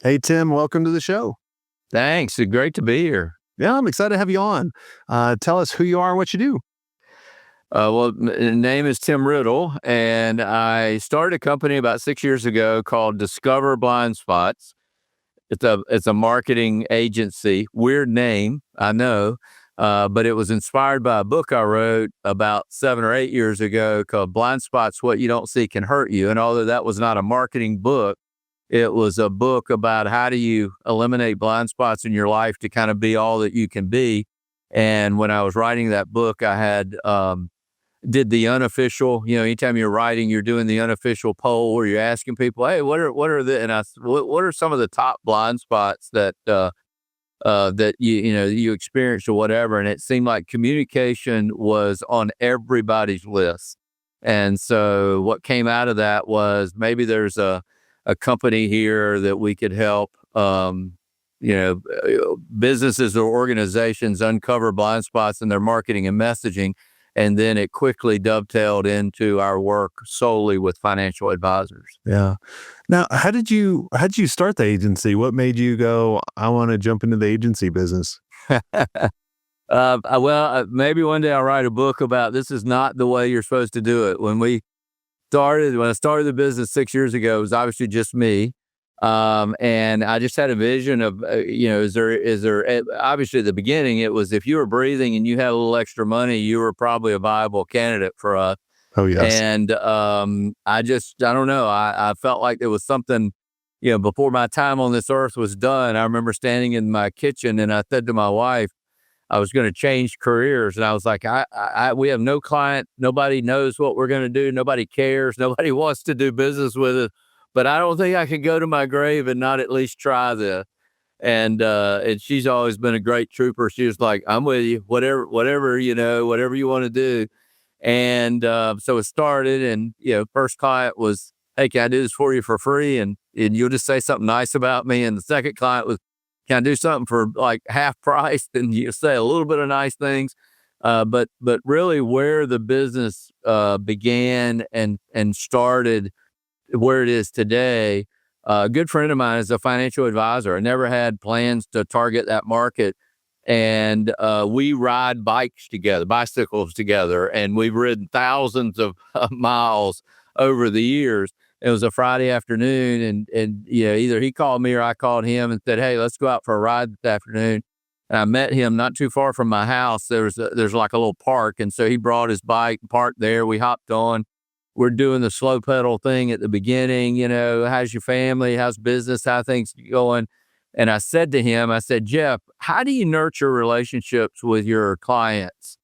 Hey, Tim, welcome to the show. Thanks. It's great to be here. Yeah, I'm excited to have you on. Tell us who you are and what you do. Name is Tim Riddle, and I started a company about 6 years ago called Discover Blind Spots. It's a marketing agency. Weird name, I know, but it was inspired by a book I wrote about 7 or 8 years ago called Blind Spots: What You Don't See Can Hurt You. And although that was not a marketing book, it was a book about how do you eliminate blind spots in your life to kind of be all that you can be. And when I was writing that book, I had did the unofficial, anytime you're writing, you're doing the unofficial poll where you're asking people, hey, what are some of the top blind spots that you experienced or whatever. And it seemed like communication was on everybody's list. And so what came out of that was maybe there's a company here that we could help, businesses or organizations uncover blind spots in their marketing and messaging. And then it quickly dovetailed into our work solely with financial advisors. Yeah. Now, how did you start the agency? What made you go, I want to jump into the agency business? Maybe one day I'll write a book about this is not the way you're supposed to do it. When I started the business 6 years ago, it was obviously just me. And I just had a vision of, obviously at the beginning, it was if you were breathing and you had a little extra money, you were probably a viable candidate for us. Oh, yes. And I don't know. I felt like there was something, before my time on this earth was done. I remember standing in my kitchen and I said to my wife, I was going to change careers. And I was like, we have no client. Nobody knows what we're going to do. Nobody cares. Nobody wants to do business with us. But I don't think I can go to my grave and not at least try this. And she's always been a great trooper. She was like, I'm with you, whatever you want to do. And so it started, and, first client was, hey, can I do this for you for free? And you'll just say something nice about me. And the second client was, can I do something for like half price? And you say a little bit of nice things. But really where the business began and started where it is today, a good friend of mine is a financial advisor. I never had plans to target that market. And we ride bicycles together, and we've ridden thousands of miles over the years. It was a Friday afternoon, and either he called me or I called him and said, hey, let's go out for a ride this afternoon. And I met him not too far from my house. There's like a little park. And so he brought his bike, parked there. We hopped on. We're doing the slow pedal thing at the beginning. How's your family? How's business? How things going? And I said to him, Jeff, how do you nurture relationships with your clients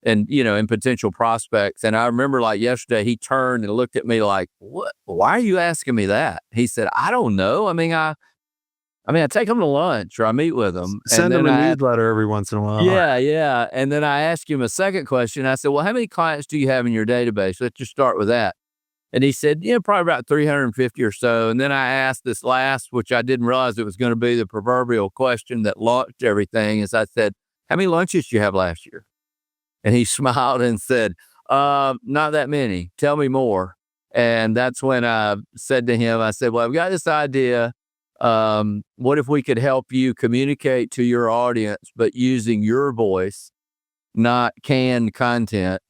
and, and potential prospects? And I remember like yesterday, he turned and looked at me like, what? Why are you asking me that? He said, I don't know. I take them to lunch or I meet with them. Send them a newsletter every once in a while. Yeah. And then I asked him a second question. I said, well, how many clients do you have in your database? Let's just start with that. And he said, probably about 350 or so. And then I asked this last, which I didn't realize it was going to be the proverbial question that launched everything, is I said, how many lunches did you have last year? And he smiled and said, not that many. Tell me more. And that's when I said to him, I said, well, I've got this idea. What if we could help you communicate to your audience, but using your voice, not canned content,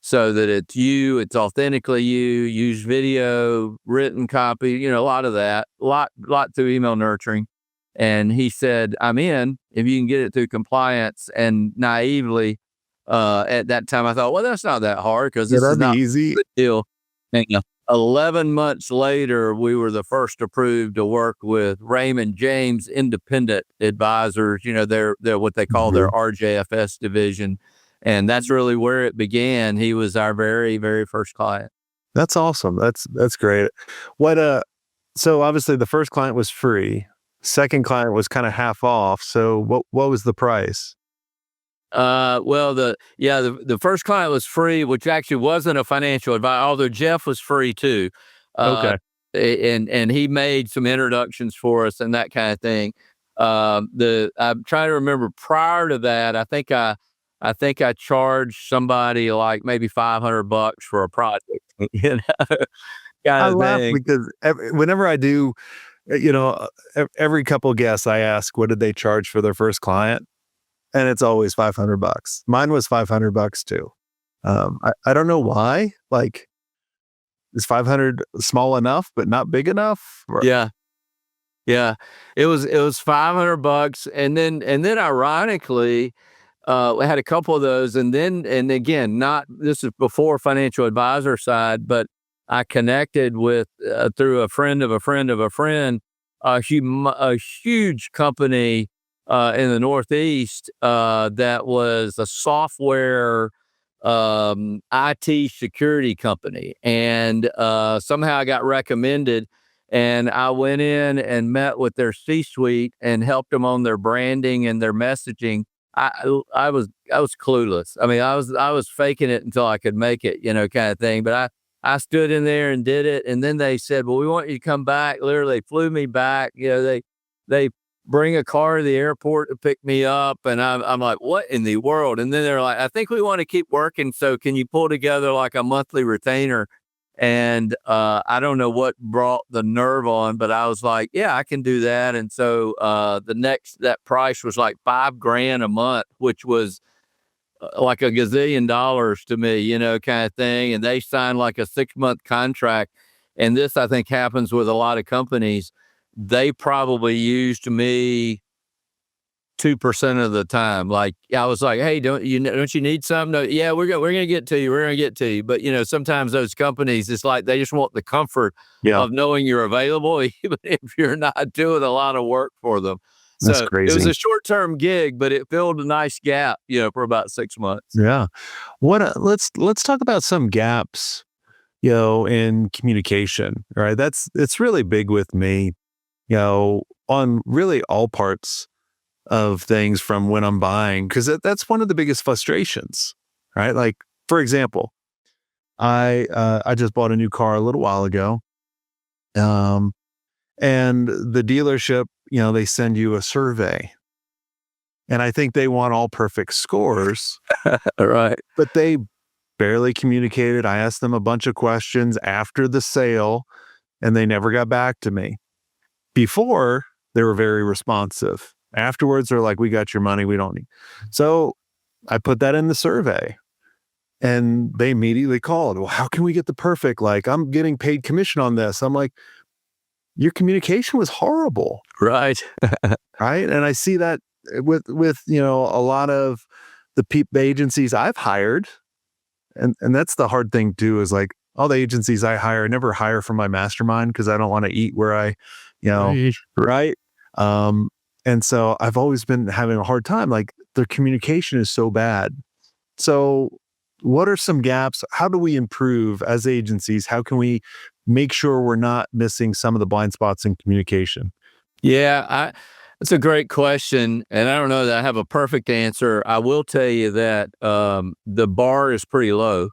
so that it's authentically you, use video, written copy, a lot of that, lot through email nurturing. And he said, I'm in, if you can get it through compliance. And naively, at that time, I thought, well, that's not that hard because this is not easy. A good deal. And 11 months later, we were the first approved to work with Raymond James Independent Advisors. They're what they call their RJFS division. And that's really where it began. He was our very, very first client. That's awesome. That's great. So obviously the first client was free. Second client was kind of half off. So what was the price? The first client was free, which actually wasn't a financial advisor, although Jeff was free too. Okay. And he made some introductions for us and that kind of thing. I'm trying to remember prior to that, I think I charged somebody like maybe $500 for a project, I laugh because whenever I do every couple guests I ask, what did they charge for their first client? And it's always $500. Mine was $500 too. I don't know why. Like, is 500 small enough but not big enough? Yeah. Yeah. It was $500. And then ironically, we had a couple of those. And again, not, this is before financial advisor side, but I connected with, through a friend of a friend of a friend, a huge company, in the Northeast, that was a software, IT security company. And somehow I got recommended, and I went in and met with their C-suite and helped them on their branding and their messaging. I was clueless. I mean, I was faking it until I could make it, kind of thing. But I stood in there and did it, and then they said, "Well, we want you to come back." Literally, they flew me back. They bring a car to the airport to pick me up, and I'm like, "What in the world?" And then they're like, "I think we want to keep working, so can you pull together like a monthly retainer?" And I don't know what brought the nerve on, but I was like, "Yeah, I can do that." And so that price was like $5,000 a month, which was like a gazillion dollars to me, kind of thing. And they signed like a 6-month contract. And this, I think, happens with a lot of companies. They probably used me 2% of the time. Like, I was like, "Hey, don't you need something?" No, yeah, we're gonna get to you. We're gonna get to you. But sometimes those companies, it's like they just want the comfort Yeah, of knowing you're available, even if you're not doing a lot of work for them. that's So it was crazy. a short-term gig, but it filled a nice gap, for about 6 months. Yeah. Let's talk about some gaps, in communication, right? It's really big with me, on really all parts of things from when I'm buying, because that's one of the biggest frustrations, right? Like, for example, I just bought a new car a little while ago, um, and the dealership, they send you a survey, and I think they want all perfect scores, All right. but they barely communicated. I asked them a bunch of questions after the sale, and they never got back to me. Before, they were very responsive. Afterwards, they're like, "We got your money. We don't need." So I put that in the survey, and they immediately called. "Well, how can we get the perfect? Like, I'm getting paid commission on this." I'm like, "Your communication was horrible." Right. Right. And I see that with, a lot of the agencies I've hired. And that's the hard thing too, is like all the agencies I hire, I never hire from my mastermind because I don't want to eat where Right. right. Um, and so I've always been having a hard time. Like, their communication is so bad. So what are some gaps? How do we improve as agencies? How can we make sure we're not missing some of the blind spots in communication? Yeah, that's a great question, and I don't know that I have a perfect answer. I will tell you that the bar is pretty low.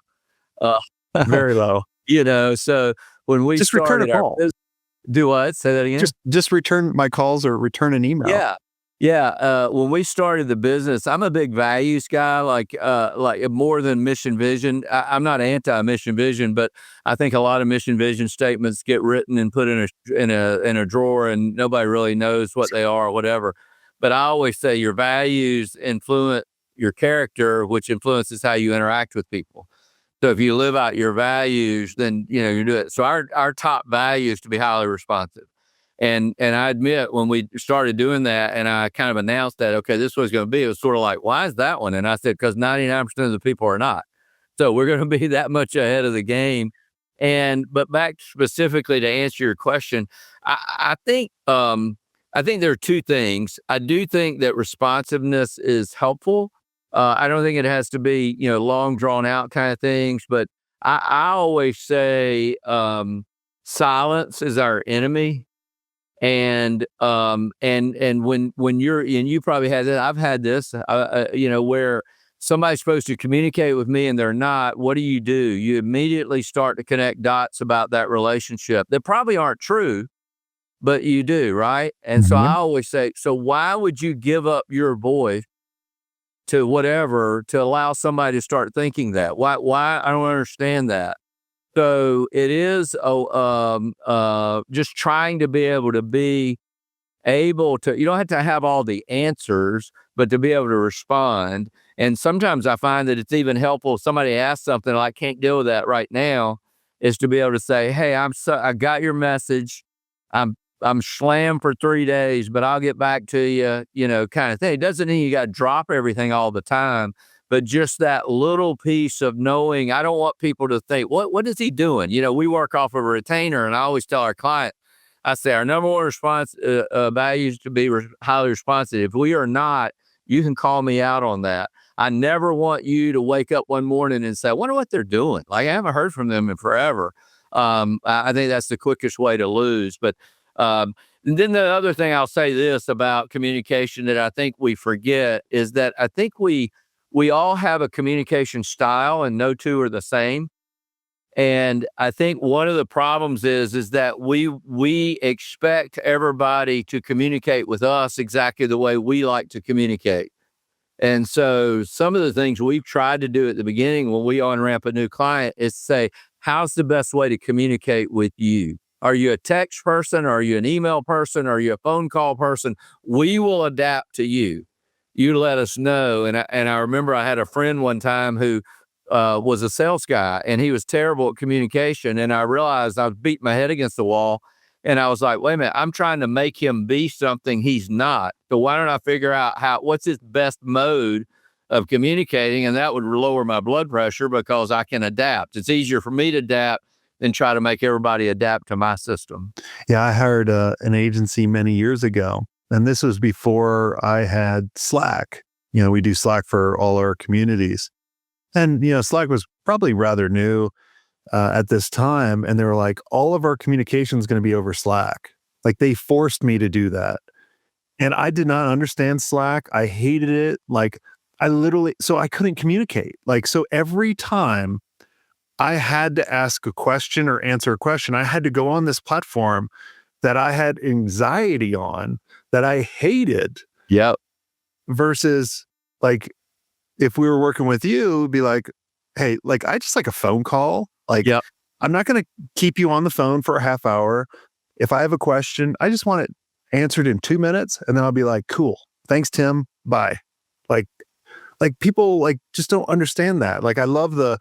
Uh, Very low. so when we Just return a started our call. business, do what? Say that again? Just return my calls or return an email. Yeah. Yeah, when we started the business, I'm a big values guy, like more than mission vision. I'm not anti mission vision, but I think a lot of mission vision statements get written and put in a drawer, and nobody really knows what they are or whatever. But I always say your values influence your character, which influences how you interact with people. So if you live out your values, then you do it. So our top value is to be highly responsive. And I admit, when we started doing that and I kind of announced that, okay, this was going to be, it was sort of like, why is that one? And I said, because 99% of the people are not. So we're going to be that much ahead of the game. But back specifically to answer your question, I think there are two things. I do think that responsiveness is helpful. I don't think it has to be, long drawn out kind of things, but I always say, silence is our enemy. And when you're, and you probably had that, I've had this, where somebody's supposed to communicate with me and they're not. What do? You immediately start to connect dots about that relationship that probably aren't true, but you do, right? And so I Mhm. always say, so why would you give up your voice to whatever to allow somebody to start thinking that? Why? I don't understand that. So it is just trying to be able to be able to, you don't have to have all the answers, but to be able to respond. And sometimes I find that it's even helpful if somebody asks something, I can't deal with that right now, is to be able to say, hey, I got your message. I'm slammed for 3 days, but I'll get back to you, kind of thing. It doesn't mean you got to drop everything all the time, but just that little piece of knowing. I don't want people to think, what is he doing? We work off of a retainer, and I always tell our client, I say our number one response value is to be highly responsive. If we are not, you can call me out on that. I never want you to wake up one morning and say, I wonder what they're doing. Like, I haven't heard from them in forever. I think that's the quickest way to lose. But and then the other thing I'll say this about communication that I think we forget is that I think we all have a communication style, and no two are the same. And I think one of the problems is that we expect everybody to communicate with us exactly the way we like to communicate. And so some of the things we've tried to do at the beginning when we on-ramp a new client is say, how's the best way to communicate with you? Are you a text person? Are you an email person? Are you a phone call person? We will adapt to you. You let us know. And I remember I had a friend one time who was a sales guy, and he was terrible at communication. And I realized I was beating my head against the wall. And I was like, wait a minute, I'm trying to make him be something he's not. So why don't I figure out what's his best mode of communicating? And that would lower my blood pressure because I can adapt. It's easier for me to adapt than try to make everybody adapt to my system. Yeah, I hired an agency many years ago, and this was before I had Slack. We do Slack for all our communities. And, Slack was probably rather new at this time. And they were like, all of our communication is going to be over Slack. Like, they forced me to do that. And I did not understand Slack. I hated it. Like, so I couldn't communicate. Like, so every time I had to ask a question or answer a question, I had to go on this platform that I had anxiety on, that I hated. Yep. Versus, like, if we were working with you, it'd be like, hey, like, I just like a phone call. Like, Yep. I'm not going to keep you on the phone for a half hour. If I have a question, I just want it answered in 2 minutes. And then I'll be like, cool. Thanks, Tim. Bye. Like people like just don't understand that. Like, I love I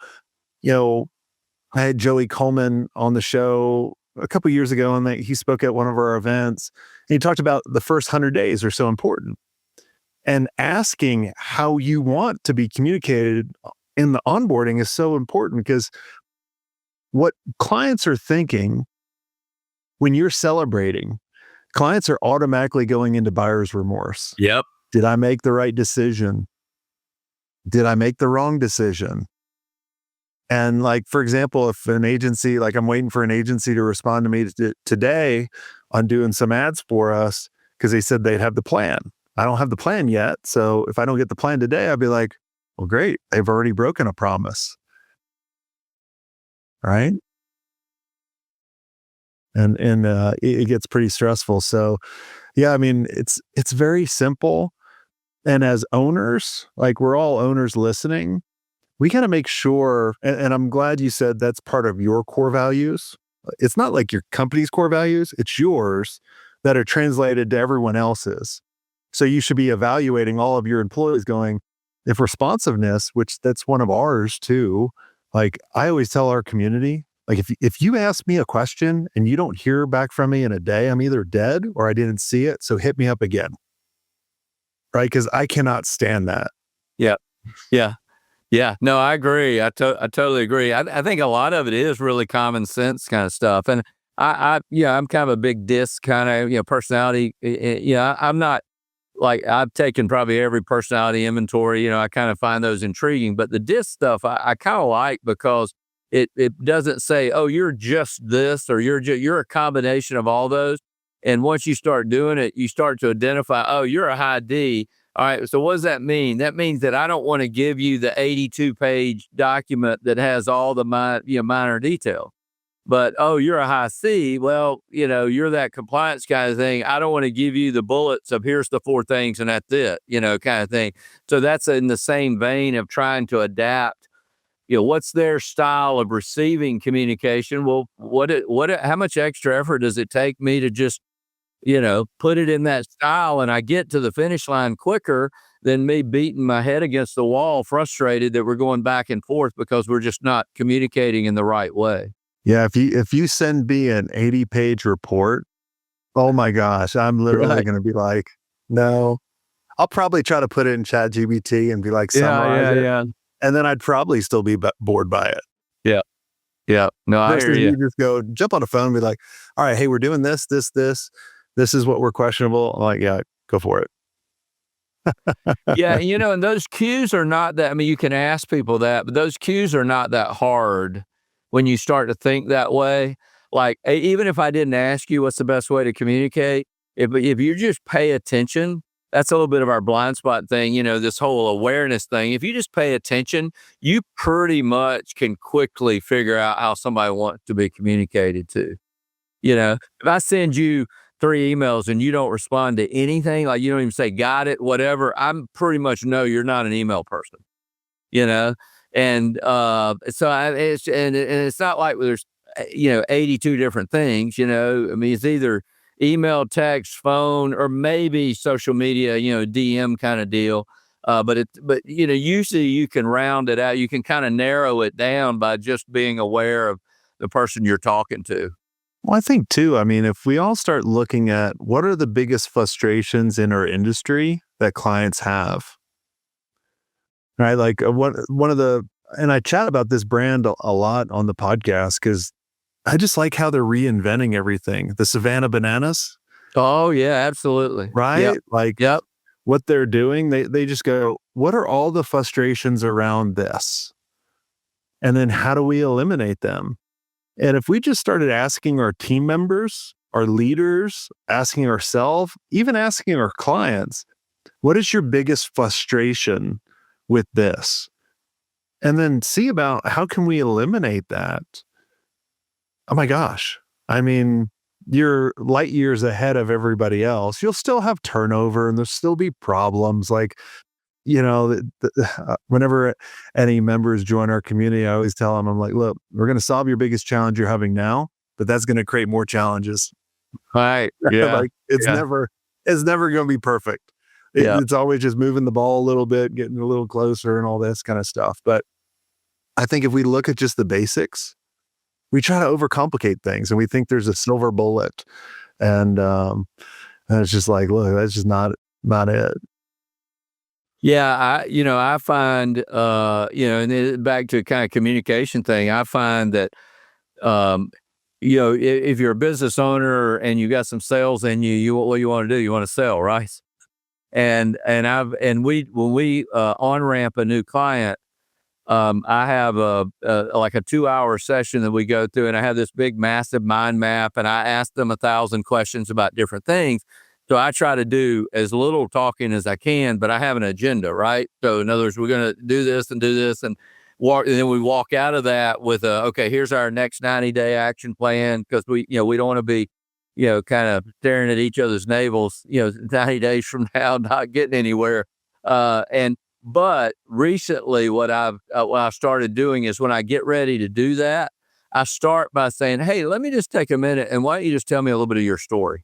had Joey Coleman on the show a couple years ago, and he spoke at one of our events. And he talked about the first 100 days are so important. And asking how you want to be communicated in the onboarding is so important, because what clients are thinking when you're celebrating, clients are automatically going into buyer's remorse. Yep. Did I make the right decision? Did I make the wrong decision? And, like, for example, if an agency, like, I'm waiting for an agency to respond to me today on doing some ads for us because they said they'd have the plan. I don't have the plan yet. So if I don't get the plan today, I'd be like, well, great. They've already broken a promise. Right. And it gets pretty stressful. So, yeah, I mean, it's very simple. And as owners, like, we're all owners listening, we got to make sure, and I'm glad you said that's part of your core values. It's not like your company's core values, it's yours that are translated to everyone else's. So you should be evaluating all of your employees going, if responsiveness, which that's one of ours too, like, I always tell our community, like, if you ask me a question and you don't hear back from me in a day, I'm either dead or I didn't see it. So hit me up again. Right? Because I cannot stand that. Yeah. Yeah. Yeah. No, I agree. I totally agree. I think a lot of it is really common sense kind of stuff. And I'm kind of a big disc kind of, personality. I'm not, like, I've taken probably every personality inventory, I kind of find those intriguing, but the disc stuff I kind of like, because it doesn't say, oh, you're just this, or you're a combination of all those. And once you start doing it, you start to identify, oh, you're a high D. All right. So what does that mean? That means that I don't want to give you the 82-page document that has all the minor detail. But, oh, you're a high C. Well, you're that compliance kind of thing. I don't want to give you the bullets of here's the 4 things and that's it, kind of thing. So that's in the same vein of trying to adapt what's their style of receiving communication? Well, how much extra effort does it take me to just, put it in that style, and I get to the finish line quicker than me beating my head against the wall, frustrated that we're going back and forth because we're just not communicating in the right way. Yeah, if you send me an 80-page report, oh my gosh, I'm literally Right. going to be like, no. I'll probably try to put it in ChatGPT and be like, Yeah, summarize yeah, it, yeah. and then I'd probably still be bored by it. Yeah. Yeah. No, I hear Versus you. you just go jump on a phone and be like, all right, hey, we're doing this, this, this. This is what we're questionable. I'm like, yeah, go for it. Yeah, and those cues are not that. I mean, you can ask people that, but those cues are not that hard when you start to think that way. Like, even if I didn't ask you what's the best way to communicate, if you just pay attention, that's a little bit of our blind spot thing, this whole awareness thing. If you just pay attention, you pretty much can quickly figure out how somebody wants to be communicated to. If I send you 3 emails and you don't respond to anything, like you don't even say, got it, whatever, I'm pretty much know you're not an email person, you know? And, so and it's not like there's, 82 different things, I mean, it's either email, text, phone, or maybe social media, DM kind of deal. But usually you can round it out. You can kind of narrow it down by just being aware of the person you're talking to. Well, I think too, I mean, if we all start looking at what are the biggest frustrations in our industry that clients have, right? Like one of the, and I chat about this brand a lot on the podcast because I just like how they're reinventing everything. The Savannah Bananas, Oh, yeah, absolutely. Yep. right? Like Yep. what they're doing, they just go, what are all the frustrations around this? And then how do we eliminate them? And if we just started asking our team members, our leaders, asking ourselves, even asking our clients, what is your biggest frustration with this? And then see about how can we eliminate that? Oh my gosh. I mean, you're light years ahead of everybody else. You'll still have turnover and there'll still be problems. Like, whenever any members join our community, I always tell them, I'm like, look, we're going to solve your biggest challenge you're having now, but that's going to create more challenges. Right. Yeah. Like it's Yeah. never going to be perfect. Yeah. It's always just moving the ball a little bit, getting a little closer and all this kind of stuff. But I think if we look at just the basics, we try to overcomplicate things and we think there's a silver bullet. And it's just like, look, that's just not it. Yeah, I find, and then back to kind of communication thing, I find that, if you're a business owner and you got some sales in you, what you want to do? You want to sell, right? When we on ramp a new client, I have like a 2-hour session that we go through, and I have this big, massive mind map, and I ask them 1,000 questions about different things. So I try to do as little talking as I can, but I have an agenda, right? So in other words, we're going to do this and walk, and then we walk out of that with okay, here's our next 90-day action plan, because we don't want to be, kind of staring at each other's navels, 90 days from now, not getting anywhere. But recently, what I've started doing is when I get ready to do that, I start by saying, "Hey, let me just take a minute, and why don't you just tell me a little bit of your story,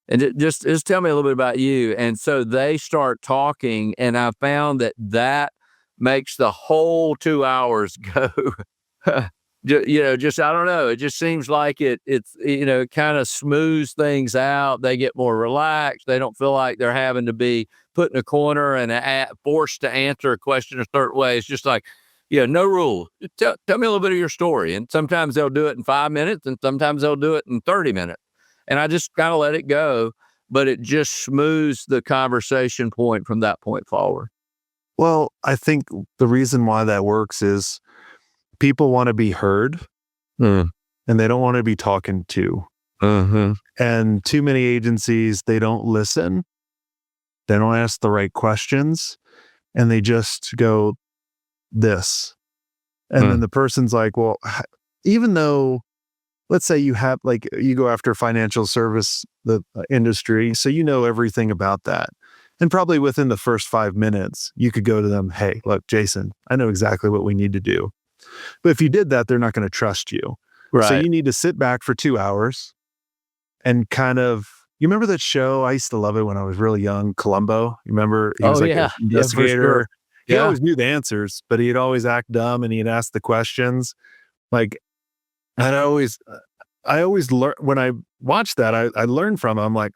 and just tell me a little bit about you." And so they start talking, and I found that makes the whole 2 hours go. Just I don't know. It just seems like it's kind of smooths things out. They get more relaxed. They don't feel like they're having to be put in a corner and forced to answer a question a certain way. It's just like, no rule. Tell me a little bit of your story. And sometimes they'll do it in 5 minutes, and sometimes they'll do it in 30 minutes. And I just kind of let it go, but it just smooths the conversation point from that point forward. Well, I think the reason why that works is people want to be heard and they don't want to be talking to. And too many agencies, they don't listen. They don't ask the right questions and they just go this. And then the person's like, well, even though, let's say you have, like, you go after financial service, the industry, so you know everything about that. And probably within the first 5 minutes, you could go to them, hey, look, Jason, I know exactly what we need to do. But if you did that, they're not going to trust you. So Right. you need to sit back for 2 hours and kind of, you remember that show? I used to love it when I was really young, Columbo. You remember he was Oh, like an yeah. Yeah, for sure. investigator. He Yeah. always knew the answers, but he'd always act dumb and he'd ask the questions. Like, and I always learn when I watch that, I learn from him. I'm like,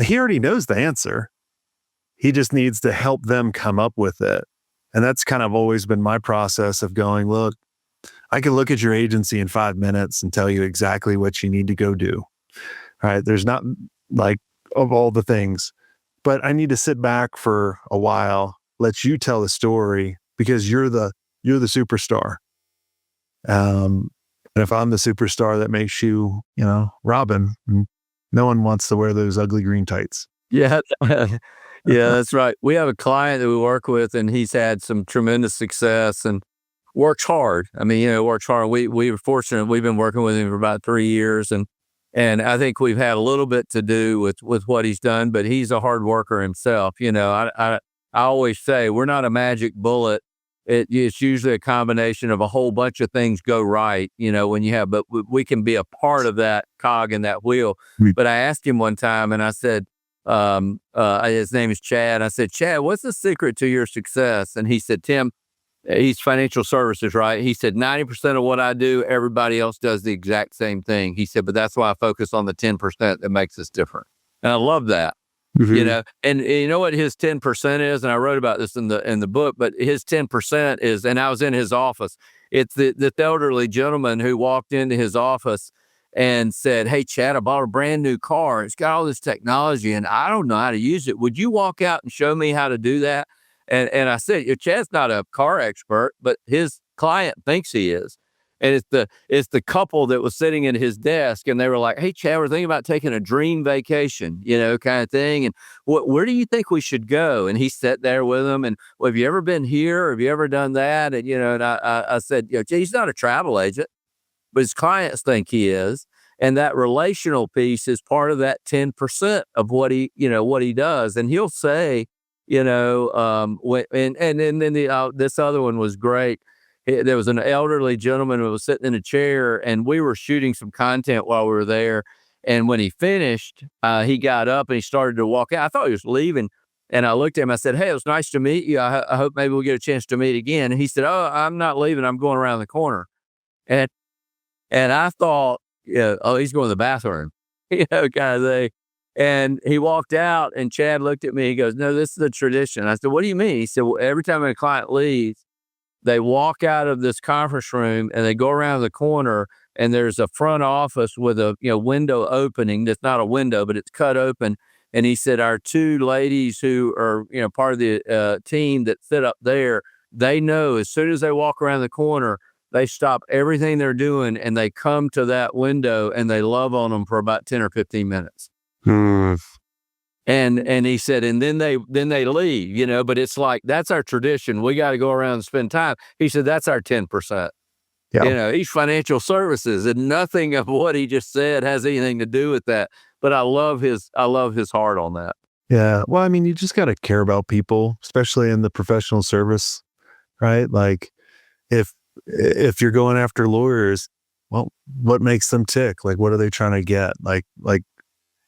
he already knows the answer. He just needs to help them come up with it. And that's kind of always been my process of going, look, I can look at your agency in 5 minutes and tell you exactly what you need to go do. All right. There's not like of all the things, but I need to sit back for a while, let you tell the story because you're the superstar. And if I'm the superstar that makes you, Robin, no one wants to wear those ugly green tights. Yeah. Yeah, that's right. We have a client that we work with, and he's had some tremendous success and works hard. I mean, works hard. We were fortunate. We've been working with him for about 3 years, and I think we've had a little bit to do with what he's done, but he's a hard worker himself. I always say we're not a magic bullet. It's usually a combination of a whole bunch of things go right, when you have, but we can be a part of that cog in that wheel. Mm. But I asked him one time and I said, his name is Chad. I said, Chad, what's the secret to your success? And he said, Tim, he's financial services, right? He said, 90% of what I do, everybody else does the exact same thing. He said, but that's why I focus on the 10% that makes us different. And I love that. Mhm. And you know what his 10% is? And I wrote about this in the book, but his 10% is, and I was in his office. It's the elderly gentleman who walked into his office and said, hey, Chad, I bought a brand new car. It's got all this technology and I don't know how to use it. Would you walk out and show me how to do that? And I said, Chad's not a car expert, but his client thinks he is. And it's the couple that was sitting at his desk, and they were like, "Hey, Chad, we're thinking about taking a dream vacation, kind of thing. And where do you think we should go?" And he sat there with them, and, "Well, have you ever been here? Have you ever done that?" And and I said, "Gee, he's not a travel agent, but his clients think he is." And that relational piece is part of that 10% of what he does. And he'll say, and then this other one was great. There was an elderly gentleman who was sitting in a chair, and we were shooting some content while we were there. And when he finished, he got up and he started to walk out. I thought he was leaving. And I looked at him. I said, "Hey, it was nice to meet you. I hope maybe we'll get a chance to meet again." And he said, "Oh, I'm not leaving. I'm going around the corner." And and I thought, "Oh, he's going to the bathroom," kind of thing. And he walked out, and Chad looked at me. He goes, "No, this is a tradition." I said, "What do you mean?" He said, "Well, every time a client leaves, they walk out of this conference room and they go around the corner, and there's a front office with a window opening. That's not a window, but it's cut open." And he said, "Our two ladies who are part of the team that sit up there, they know as soon as they walk around the corner, they stop everything they're doing and they come to that window and they love on them for about 10 or 15 minutes." Hmm. And he said, and then they leave, but it's like, that's our tradition. We got to go around and spend time. He said, that's our 10%. Yeah. He's financial services, and nothing of what he just said has anything to do with that. But I love his heart on that. Yeah. Well, I mean, you just got to care about people, especially in the professional service, right? Like if you're going after lawyers, well, what makes them tick? Like, what are they trying to get? Like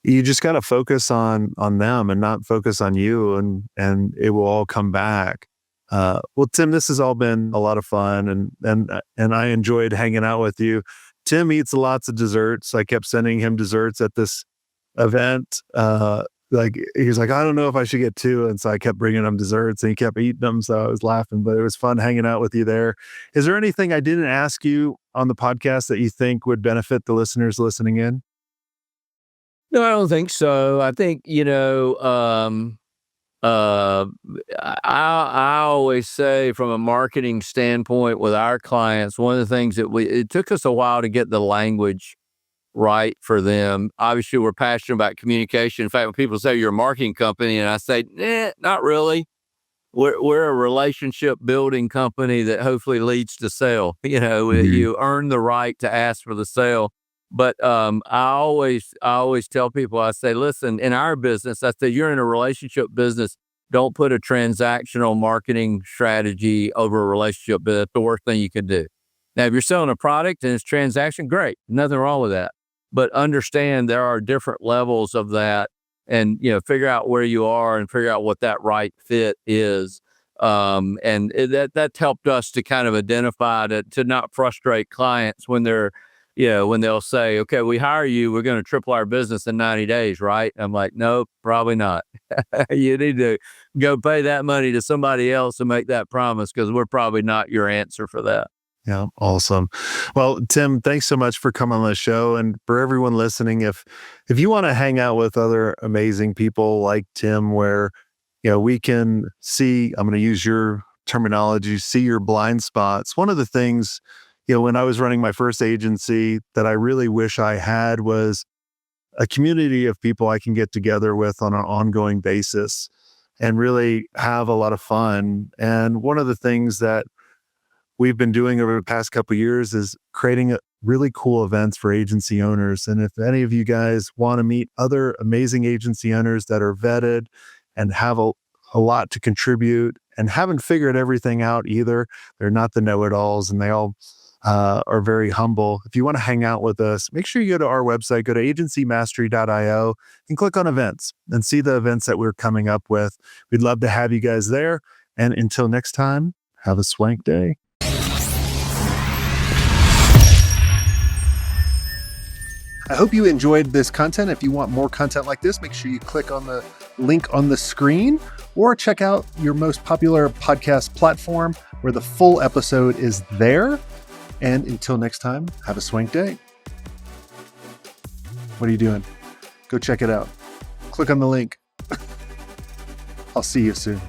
you just got to focus on them and not focus on you, and it will all come back. Well, Tim, this has all been a lot of fun, and I enjoyed hanging out with you. Tim eats lots of desserts. I kept sending him desserts at this event. Like he's like, I don't know if I should get two, and so I kept bringing him desserts, and he kept eating them. So I was laughing, but it was fun hanging out with you there. Is there anything I didn't ask you on the podcast that you think would benefit the listeners listening in? No, I don't think so. I think, Uh, I always say from a marketing standpoint with our clients, one of the things that it took us a while to get the language right for them. Obviously, we're passionate about communication. In fact, when people say you're a marketing company, and I say, not really. We're a relationship building company that hopefully leads to sale. Mhm. You earn the right to ask for the sale. But I always tell people, I say, listen, in our business, I say, you're in a relationship business. Don't put a transactional marketing strategy over a relationship. But that's the worst thing you can do. Now, if you're selling a product and it's transaction, great, nothing wrong with that. But understand there are different levels of that, and figure out where you are and figure out what that right fit is. That helped us to kind of identify to not frustrate clients when when they'll say, okay, we hire you, we're going to triple our business in 90 days, right? I'm like, no, probably not. You need to go pay that money to somebody else and make that promise, because we're probably not your answer for that. Yeah, awesome. Well, Tim, thanks so much for coming on the show. And for everyone listening, if you want to hang out with other amazing people like Tim, where we can see, I'm going to use your terminology, see your blind spots. One of the things, when I was running my first agency that I really wish I had was a community of people I can get together with on an ongoing basis and really have a lot of fun. And one of the things that we've been doing over the past couple of years is creating really cool events for agency owners. And if any of you guys want to meet other amazing agency owners that are vetted and have a lot to contribute and haven't figured everything out either, they're not the know-it-alls, and they all are very humble. If you want to hang out with us, make sure you go to our website, go to agencymastery.io and click on events and see the events that we're coming up with. We'd love to have you guys there. And until next time, have a swank day. I hope you enjoyed this content. If you want more content like this, make sure you click on the link on the screen or check out your most popular podcast platform where the full episode is there. And until next time, have a swank day. What are you doing? Go check it out. Click on the link. I'll see you soon.